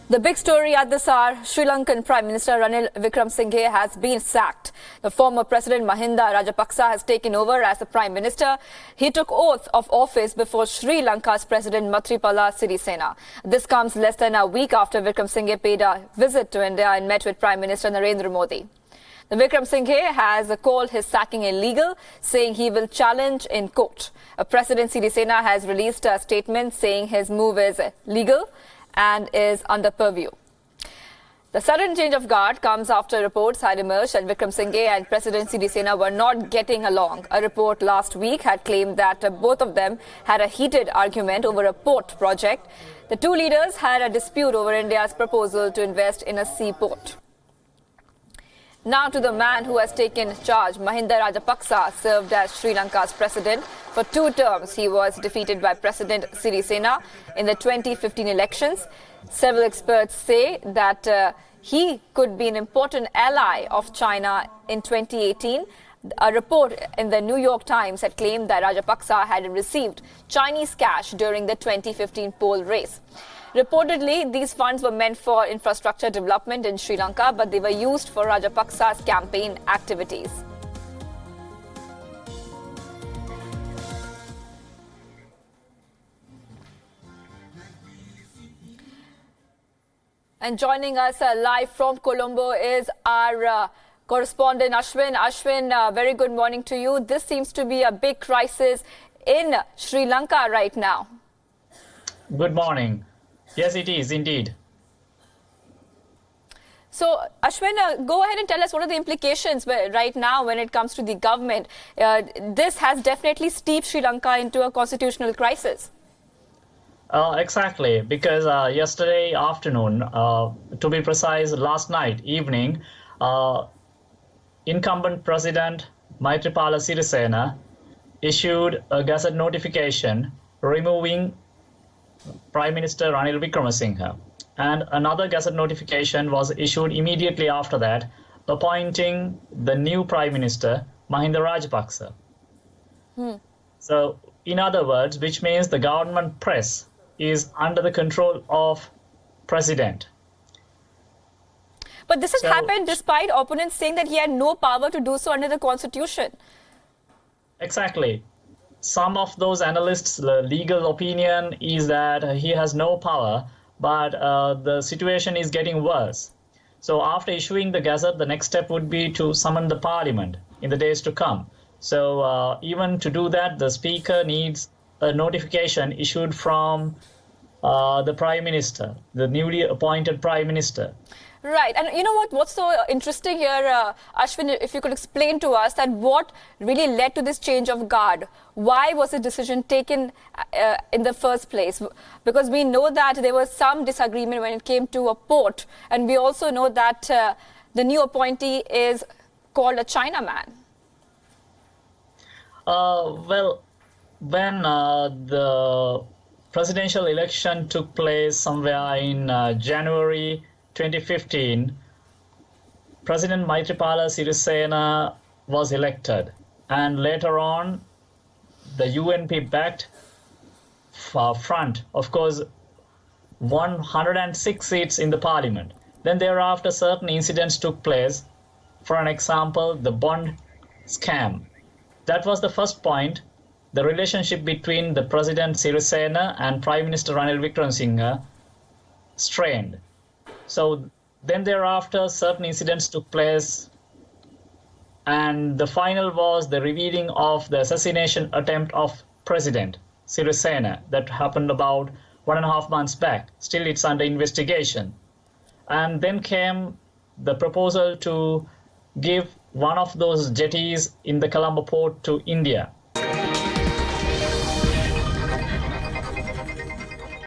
The big story at this hour, Sri Lankan Prime Minister Ranil Wickremesinghe has been sacked. The former President Mahinda Rajapaksa has taken over as the Prime Minister. He took oath of office before Sri Lanka's President Mahinda Sirisena. This comes less than a week after Wickremesinghe paid a visit to India and met with Prime Minister Narendra Modi. The Wickremesinghe has called his sacking illegal, saying he will challenge in court. President Sirisena has released a statement saying his move is legal and is under purview. The sudden change of guard comes after reports had emerged that Wickremesinghe and President Sirisena were not getting along. A report last week had claimed that both of them had a heated argument over a port project. The two leaders had a dispute over India's proposal to invest in a seaport. Now to the man who has taken charge. Mahinda Rajapaksa served as Sri Lanka's president for 2 terms. He was defeated by President Sirisena in the 2015 elections. Several experts say that he could be an important ally of China in 2018. A report in the New York Times had claimed that Rajapaksa had received Chinese cash during the 2015 poll race. Reportedly, these funds were meant for infrastructure development in Sri Lanka, but they were used for Rajapaksa's campaign activities. And joining us live from Colombo is our correspondent Ashwin. Ashwin, very good morning to you. This seems to be a big crisis in Sri Lanka right now. Good morning. Yes, it is indeed. So, Ashwin, go ahead and tell us what are the implications right now when it comes to the government. This has definitely steeped Sri Lanka into a constitutional crisis. Exactly, because yesterday afternoon, to be precise, last night evening, incumbent President Maithripala Sirisena issued a gazette notification removing Prime Minister Ranil Wickremesinghe, and another gazette notification was issued immediately after that, appointing the new Prime Minister Mahinda Rajapaksa. So, in other words, which means the government press is under the control of President. But this has happened despite opponents saying that he had no power to do so under the Constitution. Exactly. Some of those analysts' legal opinion is that he has no power, but the situation is getting worse. So after issuing the gazette, the next step would be to summon the parliament in the days to come. So even to do that, the speaker needs a notification issued from the prime minister, the newly appointed prime minister. Right. And you know what's so interesting here, Ashwin, if you could explain to us that what really led to this change of guard? Why was the decision taken in the first place? Because we know that there was some disagreement when it came to a port. And we also know that the new appointee is called a Chinaman. Well, when the presidential election took place somewhere in January 2015, President Maithripala Sirisena was elected, and later on the UNP-backed front, of course, won 106 seats in the parliament. Then thereafter certain incidents took place. For an example, the bond scam. That was the first point. The relationship between the President Sirisena and Prime Minister Ranil Wickremesinghe strained. So then thereafter, certain incidents took place, and the final was the revealing of the assassination attempt of President Sirisena that happened about 1.5 months back. Still, it's under investigation. And then came the proposal to give one of those jetties in the Colombo port to India.